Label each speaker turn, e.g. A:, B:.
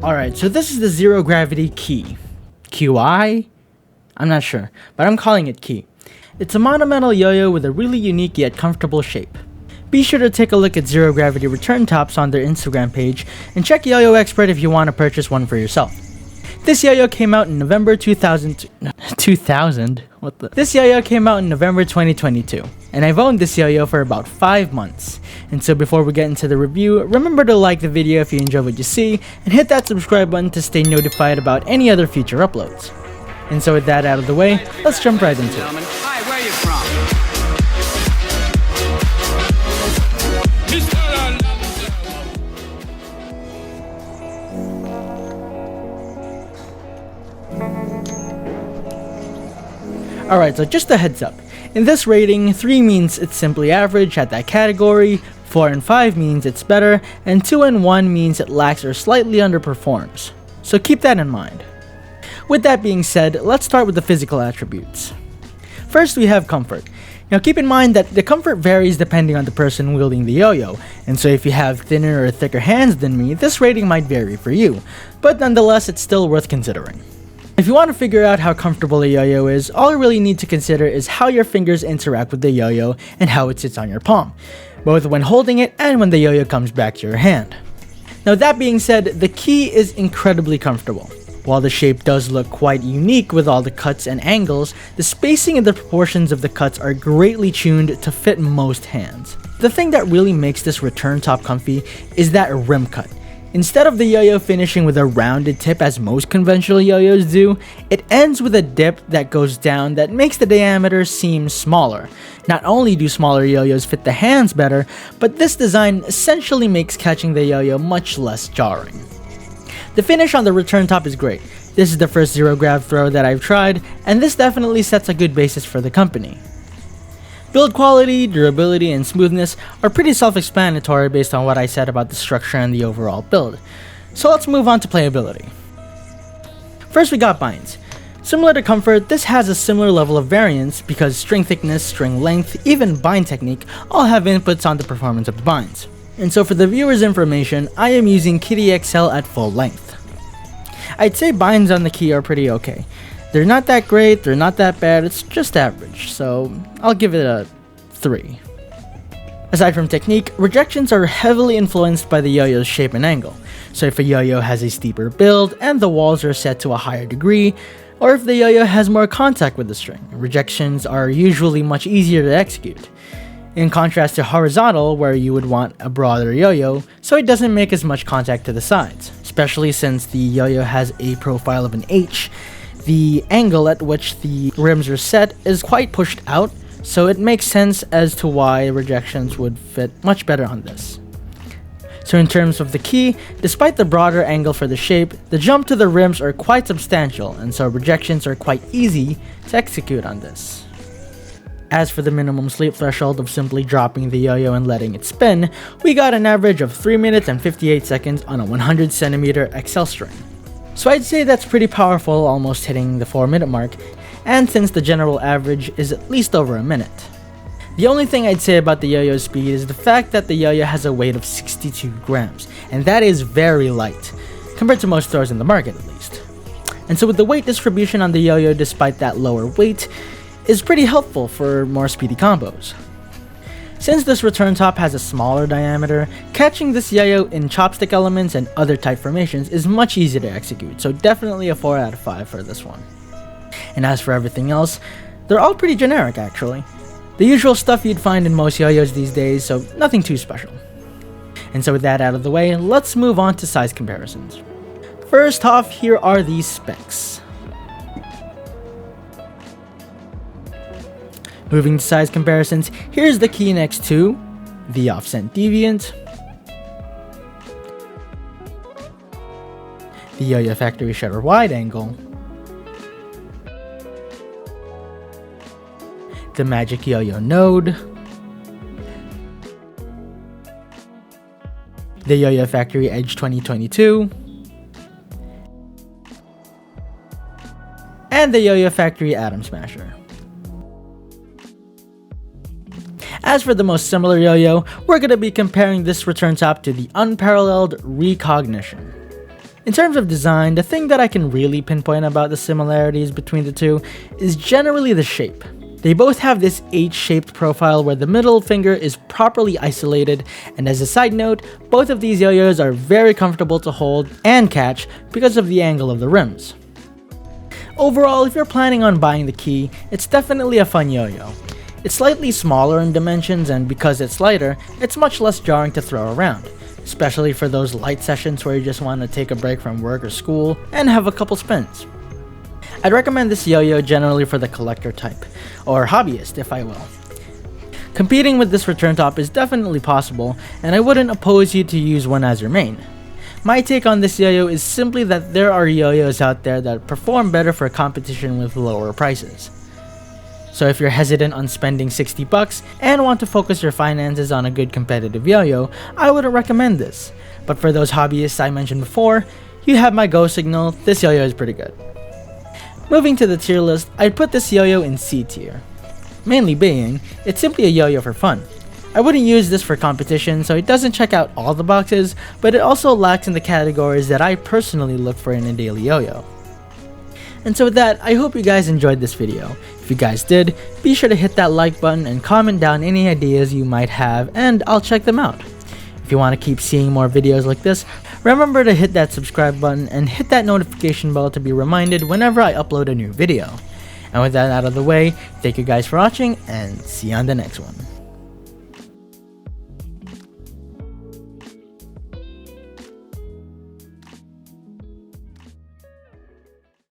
A: Alright, so this is the ZeroGravity Qi. QI? I'm not sure, but I'm calling it Qi. It's a monumental yo-yo with a really unique yet comfortable shape. Be sure to take a look at ZeroGravity ReturnTops on their Instagram page, and check Yoyo Expert if you want to purchase one for yourself. This yo-yo came out in November 2000? This yo-yo came out in November 2022, and I've owned this yo-yo for about 5 months. And so before we get into the review, remember to like the video if you enjoy what you see, and hit that subscribe button to stay notified about any other future uploads. And so with that out of the way, let's jump right into it.
B: Hi, where are you from?
A: Alright, so just a heads up. In this rating, 3 means it's simply average at that category, 4 and 5 means it's better, and 2 and 1 means it lacks or slightly underperforms. So keep that in mind. With that being said, let's start with the physical attributes. First, we have comfort. Now keep in mind that the comfort varies depending on the person wielding the yo-yo, and so if you have thinner or thicker hands than me, this rating might vary for you, but nonetheless it's still worth considering. If you want to figure out how comfortable a yo-yo is, all you really need to consider is how your fingers interact with the yo-yo and how it sits on your palm, both when holding it and when the yo-yo comes back to your hand. Now that being said, the Qi is incredibly comfortable. While the shape does look quite unique with all the cuts and angles, the spacing and the proportions of the cuts are greatly tuned to fit most hands. The thing that really makes this return top comfy is that rim cut. Instead of the yo-yo finishing with a rounded tip as most conventional yo-yos do, it ends with a dip that goes down that makes the diameter seem smaller. Not only do smaller yo-yos fit the hands better, but this design essentially makes catching the yo-yo much less jarring. The finish on the return top is great. This is the first zero-grav throw that I've tried, and this definitely sets a good basis for the company. Build quality, durability, and smoothness are pretty self-explanatory based on what I said about the structure and the overall build. So let's move on to playability. First we got binds. Similar to comfort, this has a similar level of variance because string thickness, string length, even bind technique all have inputs on the performance of the binds. And so for the viewer's information, I am using Kitty XL at full length. I'd say binds on the Qi are pretty okay. They're not that great, they're not that bad, it's just average, so I'll give it a 3. Aside from technique, rejections are heavily influenced by the yo-yo's shape and angle. So if a yo-yo has a steeper build and the walls are set to a higher degree, or if the yo-yo has more contact with the string, rejections are usually much easier to execute. In contrast to horizontal, where you would want a broader yo-yo, so it doesn't make as much contact to the sides, especially since the yo-yo has a profile of an H. The angle at which the rims are set is quite pushed out, so it makes sense as to why rejections would fit much better on this. So in terms of the Qi, despite the broader angle for the shape, the jump to the rims are quite substantial, and so rejections are quite easy to execute on this. As for the minimum sleep threshold of simply dropping the yo-yo and letting it spin, we got an average of 3 minutes and 58 seconds on a 100cm XL string. So I'd say that's pretty powerful, almost hitting the 4-minute mark, and since the general average is at least over a minute. The only thing I'd say about the yo-yo speed is the fact that the yo-yo has a weight of 62 grams, and that is very light, compared to most throws in the market at least. And so with the weight distribution on the yo-yo despite that lower weight, is pretty helpful for more speedy combos. Since this return top has a smaller diameter, catching this yo-yo in chopstick elements and other tight formations is much easier to execute, so definitely a 4 out of 5 for this one. And as for everything else, they're all pretty generic actually. The usual stuff you'd find in most yo-yos these days, so nothing too special. And so with that out of the way, let's move on to size comparisons. First off, here are these specs. Moving to size comparisons, here's the Qi next to the offset deviant, the Yoyo factory shutter wide angle, the Magic Yoyo node, the Yoyo factory Edge 2022, and the Yoyo factory Atom Smasher. As for the most similar yo-yo, we're going to be comparing this return top to the unparalleled Recognition. In terms of design, the thing that I can really pinpoint about the similarities between the two is generally the shape. They both have this H-shaped profile where the middle finger is properly isolated, and as a side note, both of these yo-yos are very comfortable to hold and catch because of the angle of the rims. Overall, if you're planning on buying the Qi, it's definitely a fun yo-yo. It's slightly smaller in dimensions, and because it's lighter, it's much less jarring to throw around, especially for those light sessions where you just want to take a break from work or school and have a couple spins. I'd recommend this yo-yo generally for the collector type, or hobbyist if I will. Competing with this return top is definitely possible, and I wouldn't oppose you to use one as your main. My take on this yo-yo is simply that there are yo-yos out there that perform better for competition with lower prices. So if you're hesitant on spending 60 bucks and want to focus your finances on a good competitive yo-yo, I wouldn't recommend this. But for those hobbyists I mentioned before, you have my go signal, this yo-yo is pretty good. Moving to the tier list, I'd put this yo-yo in C tier. Mainly being, it's simply a yo-yo for fun. I wouldn't use this for competition, so it doesn't check out all the boxes, but it also lacks in the categories that I personally look for in a daily yo-yo. And so with that, I hope you guys enjoyed this video. If you guys did, be sure to hit that like button and comment down any ideas you might have, and I'll check them out. If you want to keep seeing more videos like this, remember to hit that subscribe button and hit that notification bell to be reminded whenever I upload a new video. And with that out of the way, thank you guys for watching, and see you on the next one.